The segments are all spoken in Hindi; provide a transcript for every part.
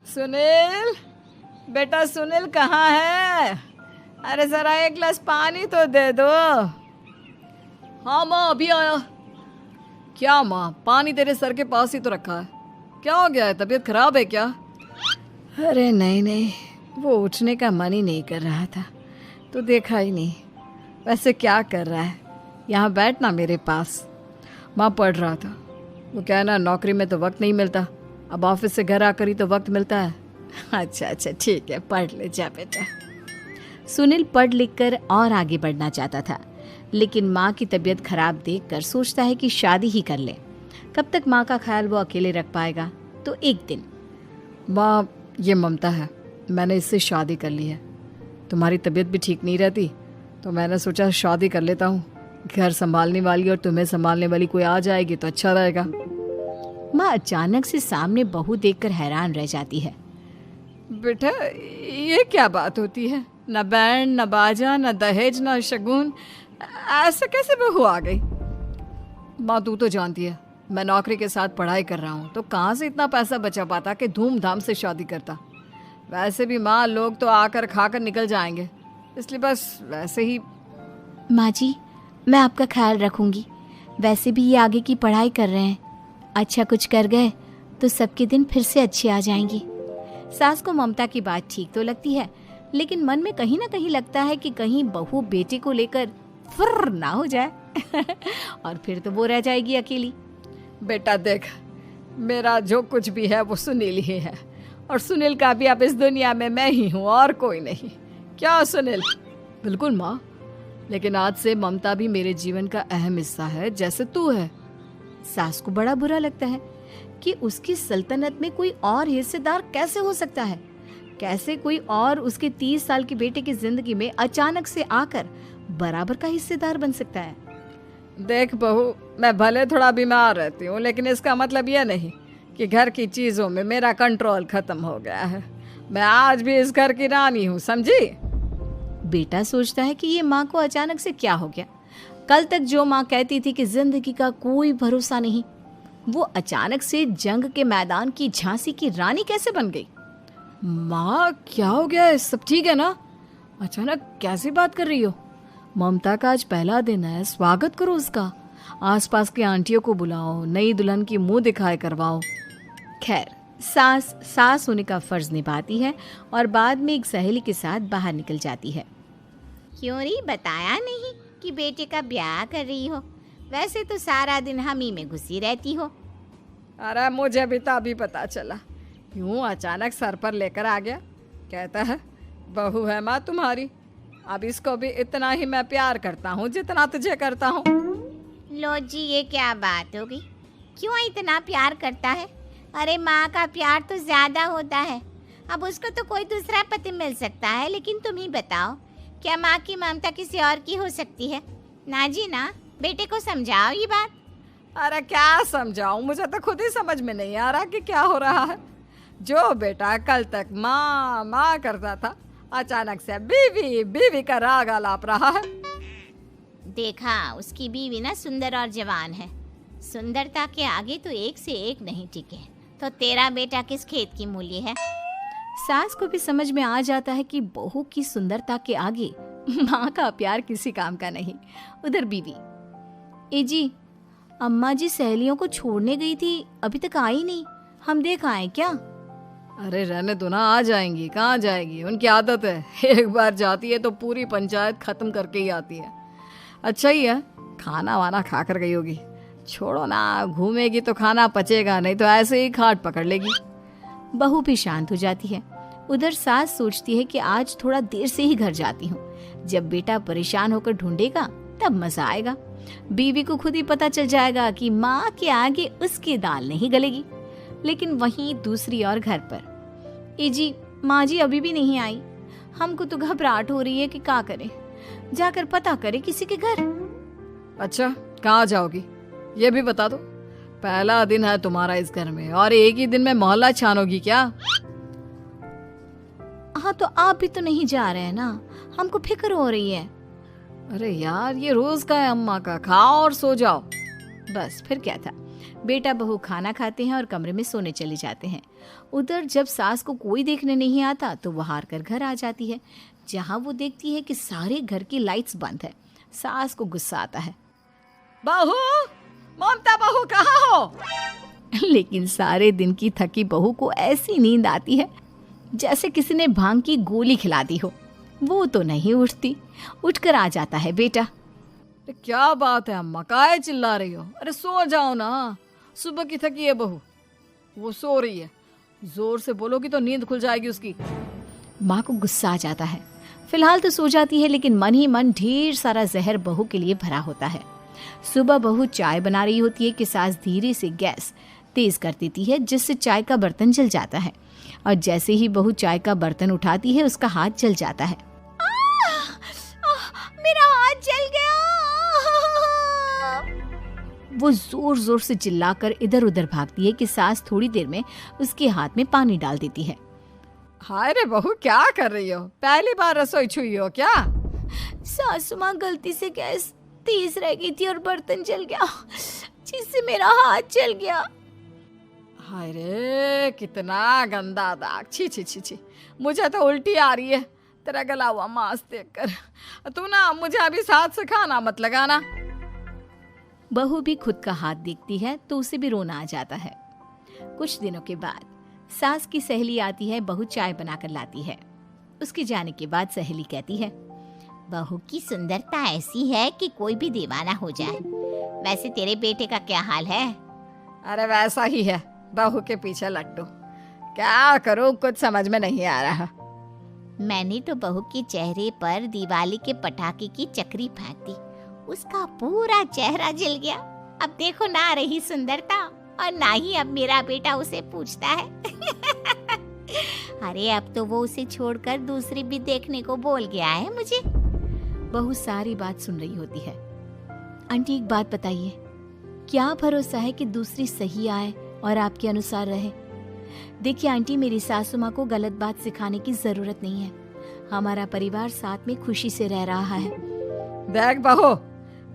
सुनील, बेटा सुनील कहाँ है? अरे जरा एक गिलास पानी तो दे दो। हाँ माँ, अभी आया। क्या माँ, पानी तेरे सर के पास ही तो रखा है। क्या हो गया है, तबीयत खराब है क्या? अरे नहीं नहीं, वो उठने का मन ही नहीं कर रहा था तो देखा ही नहीं। वैसे क्या कर रहा है? यहाँ बैठना मेरे पास। माँ पढ़ रहा था। वो कहना नौकरी में तो वक्त नहीं मिलता, अब ऑफिस से घर आकर ही तो वक्त मिलता है। अच्छा अच्छा ठीक है, पढ़ ले जा बेटा। सुनील पढ़ लिख कर और आगे बढ़ना चाहता था, लेकिन माँ की तबीयत खराब देखकर सोचता है कि शादी ही कर ले। कब तक माँ का ख्याल वो अकेले रख पाएगा? तो एक दिन, माँ ये ममता है, मैंने इससे शादी कर ली है। तुम्हारी तबीयत भी ठीक नहीं रहती तो मैंने सोचा शादी कर लेता हूँ। घर संभालने वाली और तुम्हें संभालने वाली कोई आ जाएगी तो अच्छा रहेगा। माँ अचानक से सामने बहू देखकर हैरान रह जाती है। बेटा ये क्या बात होती है? न बैंड, न बाजा, न दहेज, न शगुन, ऐसे कैसे बहू आ गई? माँ तू तो जानती है मैं नौकरी के साथ पढ़ाई कर रहा हूँ, तो कहाँ से इतना पैसा बचा पाता कि धूमधाम से शादी करता। वैसे भी माँ लोग तो आकर खाकर निकल जाएंगे, इसलिए बस वैसे ही। माँ जी, मैं आपका ख्याल रखूंगी। वैसे भी ये आगे की पढ़ाई कर रहे हैं, अच्छा कुछ कर गए तो सबके दिन फिर से अच्छे आ जाएंगी। सास को ममता की बात ठीक तो लगती है, लेकिन मन में कहीं ना कहीं लगता है कि कहीं बहू बेटे को लेकर फुर्र ना हो जाए और फिर तो वो रह जाएगी अकेली। बेटा देख, मेरा जो कुछ भी है वो सुनील ही है, और सुनील का भी अब इस दुनिया में मैं ही हूँ और कोई नहीं। क्या सुनील? बिल्कुल माँ, लेकिन आज से ममता भी मेरे जीवन का अहम हिस्सा है, जैसे तू है। सास को बड़ा बुरा लगता है कि उसकी सल्तनत में कोई और हिस्सेदार कैसे हो सकता है। कैसे कोई और उसके 30 साल के बेटे की जिंदगी में अचानक से आकर बराबर का हिस्सेदार बन सकता है। देख बहू, मैं भले थोड़ा बीमार रहती हूँ, लेकिन इसका मतलब यह नहीं कि घर की चीजों में मेरा कंट्रोल खत्म हो गया है। मैं आज भी इस घर की रानी हूँ, समझी? बेटा सोचता है कि ये माँ को अचानक से क्या हो गया। कल तक जो माँ कहती थी कि जिंदगी का कोई भरोसा नहीं, वो अचानक से जंग के मैदान की झांसी की रानी कैसे बन गई? माँ क्या हो गया है? सब ठीक है ना? अचानक कैसी बात कर रही हो? ममता का आज पहला दिन है, स्वागत करो उसका। आसपास की आंटियों को बुलाओ, नई दुल्हन की मुंह दिखाए करवाओ। खैर, सास होने का फर्ज निभाती है और बाद में एक सहेली के साथ बाहर निकल जाती है। क्यों री बताया नहीं कि बेटे का ब्याह कर रही हो? वैसे तो सारा दिन हम ही में घुसी रहती हो। अरे मुझे भी तो अभी पता चला, यूं अचानक सर पर लेकर आ गया। कहता है बहू है माँ तुम्हारी, अब इसको भी इतना ही मैं प्यार करता हूँ जितना तुझे करता हूँ। लो जी, ये क्या बात हो गई? क्यों इतना प्यार करता है? अरे माँ का प्यार तो ज्यादा होता है। अब उसको तो कोई दूसरा पति मिल सकता है, लेकिन तुम ही बताओ, क्या माँ की ममता किसी और की हो सकती है? ना जी ना, बेटे को समझाओ ये बात। अरे क्या समझाऊं, मुझे तो खुद ही समझ में नहीं आ रहा कि क्या हो रहा है। जो बेटा कल तक माँ माँ करता था, अचानक से बीवी बीवी का राग आलाप रहा है। देखा, उसकी बीवी ना सुंदर और जवान है। सुंदरता के आगे तो एक से एक नहीं टिके, तो तेरा बेटा किस खेत की मूली है? सास को भी समझ में आ जाता है कि बहू की सुंदरता के आगे माँ का प्यार किसी काम का नहीं। उधर बीवी, ए जी, अम्मा जी सहेलियों को छोड़ने गई थी, अभी तक आई नहीं, हम देख आए क्या? अरे रहने दो ना, आ जाएंगी। कहाँ जाएगी, उनकी आदत है, एक बार जाती है तो पूरी पंचायत खत्म करके ही आती है। अच्छा ही है, खाना वाना खा कर गई होगी। छोड़ो ना, घूमेगी तो खाना पचेगा, नहीं तो ऐसे ही खाट पकड़ लेगी। बहू भी शांत हो जाती है। उधर सास सोचती है कि आज थोड़ा देर से ही घर जाती हूँ, जब बेटा परेशान होकर ढूंढेगा तब मजा आएगा। बीवी को खुद ही पता चल जाएगा कि माँ के आगे उसकी दाल नहीं गलेगी। लेकिन वहीं दूसरी ओर घर पर, ए जी, माँ जी अभी भी नहीं आई, हमको तो घबराहट हो रही है कि क्या करें, जाकर पता करें किसी के घर। अच्छा, कहाँ जाओगी ये भी बता दो। पहला दिन है तुम्हारा इस घर में और एक ही दिन में मोहल्ला छानोगी क्या? हाँ, तो आप भी तो नहीं जा रहे हैं ना, हमको फिक्र हो रही है। अरे यार, ये रोज का है अम्मा का, खाओ और सो जाओ। बस फिर क्या था, बेटा बहू खाना खाते हैं और कमरे में सोने चले जाते हैं। उधर जब सास को कोई देखने नहीं आता तो वो हार कर घर आ जाती है, जहाँ वो देखती है कि सारे घर की लाइट्स बंद है। सास को गुस्सा आता है। बहू, ममता बहू कहाँ हो? लेकिन सारे दिन की थकी बहू को ऐसी नींद आती है जैसे किसी ने भांग की गोली खिला दी हो। वो तो नहीं उठती। उठकर आ जाता है बेटा। क्या बात है अम्मा, काहे चिल्ला रही हो? अरे सो जाओ ना, सुबह की थकी है बहू, वो सो रही है। जोर से बोलोगी तो नींद खुल जाएगी उसकी। माँ को गुस्सा आ जाता है। फिलहाल तो सो जाती है, लेकिन मन ही मन ढेर सारा जहर बहू के लिए भरा होता है। सुबह बहू चाय बना रही होती है कि सास धीरे से गैस तेज कर देती है, जिससे चाय का बर्तन जल जाता है। और जैसे ही बहू चाय का बर्तन उठाती है उसका हाथ जल जाता है। मेरा हाथ जल गया। वो जोर जोर से चिल्लाकर इधर उधर भागती है कि सास थोड़ी देर में उसके हाथ में पानी डाल देती है। हाय रे बहू, क्या कर रही हो? पहली बार रसोई छुई हो क्या? सासू माँ गलती से गैस तेज रह गई थी और बर्तन जल गया, जिससे मेरा हाथ जल गया। हाय रे, कितना गंदा दाग। छी छी छी छी, मुझे तो उल्टी आ रही है तेरा गला हुआ मांस देखकर। तू ना मुझे अभी साथ से खाना मत लगाना। बहू भी खुद का हाथ देखती है तो उसे भी रोना आ जाता है। कुछ दिनों के बाद सास की सहेली आती है। बहू चाय बनाकर लाती है। उसके जाने के बाद सहेली कहती है, बहू की सुंदरता ऐसी है कि कोई भी दीवाना हो जाए। वैसे तेरे बेटे का क्या हाल है? अरे वैसा ही है, बहू के पीछे लट्टू। क्या करूं, कुछ समझ में नहीं आ रहा। मैंने तो बहू के चेहरे पर दिवाली के पटाखे की चक्री फेंक दी, उसका पूरा चेहरा जल गया। अब देखो ना रही सुंदरता, और ना ही अब मेरा बेटा उसे पूछता है। अरे अब तो वो उसे छोड़कर दूसरी भी देखने को बोल गया है मुझे। बहू सारी बात सुन रही होती है। आंटी एक बात बताइए, क्या भरोसा है कि दूसरी सही आए और आपके अनुसार रहे? देखिए आंटी, मेरी सासू माँ को गलत बात सिखाने की जरूरत नहीं है। हमारा परिवार साथ में खुशी से रह रहा है। देख बहू,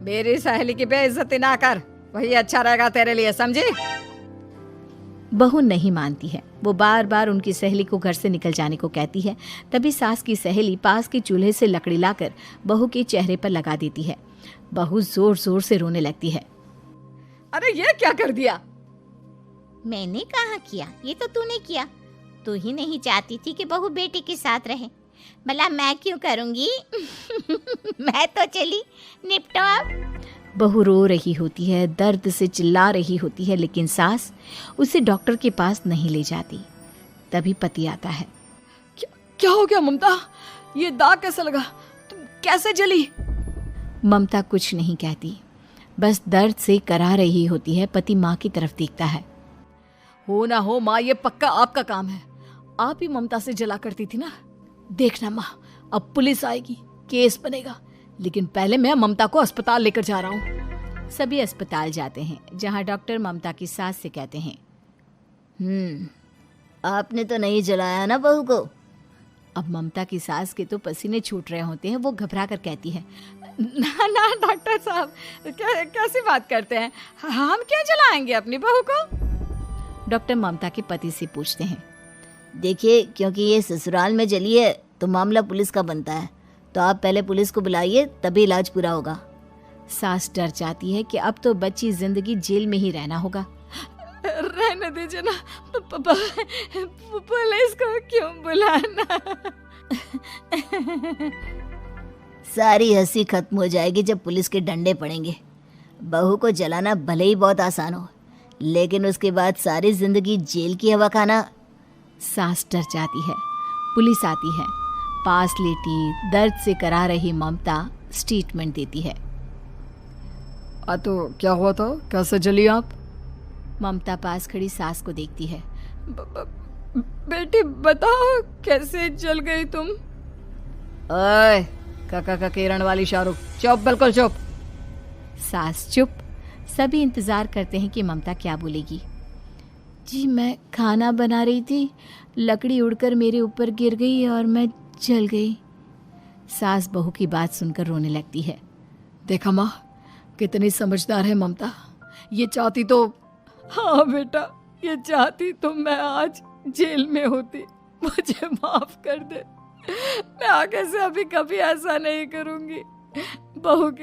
मेरी सहेली की बेइज्जती ना कर, वही अच्छा रहेगा तेरे लिए, समझी? बहू नहीं मानती है। वो बार बार उनकी सहेली को घर से निकल जाने को कहती है। तभी सास की सहेली पास के चूल्हे से लकड़ी लाकर बहू के चेहरे पर लगा देती है। बहू जोर जोर से रोने लगती है। अरे ये क्या कर दिया? मैंने कहाँ किया, ये तो तूने किया। तू ही नहीं चाहती थी कि बहू बेटे के साथ रहे, भला मैं क्यों करूंगी? मैं तो चली, निपटो अब। बहू रो रही होती है, दर्द से चिल्ला रही होती है, लेकिन सास उसे डॉक्टर के पास नहीं ले जाती। तभी पति आता है। क्या हो गया ममता? ये दाग कैसे लगा? तुम कैसे जली? ममता कुछ नहीं कहती, बस दर्द से करा रही होती है। पति माँ की तरफ देखता है। हो ना हो माँ, ये पक्का आपका काम है। आप ही ममता से जला करती थी ना। देखना माँ, अब पुलिस आएगी, केस बनेगा, लेकिन पहले मैं ममता को अस्पताल लेकर जा रहा हूँ। सभी अस्पताल जाते हैं, जहाँ डॉक्टर ममता की सास से कहते हैं, आपने तो नहीं जलाया ना बहू को? अब ममता की सास के तो पसीने छूट रहे होते हैं। वो घबरा कर कहती है, ना ना डॉक्टर साहब, कैसी बात करते हैं? हम क्या जलाएंगे अपनी बहू को? डॉक्टर ममता के पति से पूछते हैं। देखिए, क्योंकि ये ससुराल में जली है तो मामला पुलिस का बनता है, तो आप पहले पुलिस को बुलाइए, तभी इलाज पूरा होगा। सास डर जाती है कि अब तो बच्ची जिंदगी जेल में ही रहना होगा। रहने दीजिए ना, पुलिस को क्यों बुलाना? सारी हंसी खत्म हो जाएगी जब पुलिस के डंडे पड़ेंगे। बहू को जलाना भले ही बहुत आसान हो, लेकिन उसके बाद सारी जिंदगी जेल की हवा खाना। सास डर जाती है। पुलिस आती है। पास लेटी दर्द से करा रही ममता स्टेटमेंट देती है। तो क्या हुआ था? कैसे जली आप? ममता पास खड़ी सास को देखती है। बेटी बताओ, कैसे जल गई तुम? ओए, काका का किरण वाली शाहरुख, चुप, बिल्कुल चुप। सास चुप। सभी इंतजार करते हैं कि ममता क्या बोलेगी। जी, मैं खाना बना रही थी, लकड़ी उड़कर मेरे ऊपर गिर गई और मैं जल गई। सास बहू की बात सुनकर रोने लगती है। देखा माँ, कितनी समझदार है ममता। ये चाहती तो हाँ बेटा, ये चाहती तो मैं आज जेल में होती। मुझे माफ कर दे, मैं आगे से अभी कभी ऐसा नहीं करूंगी। बहू के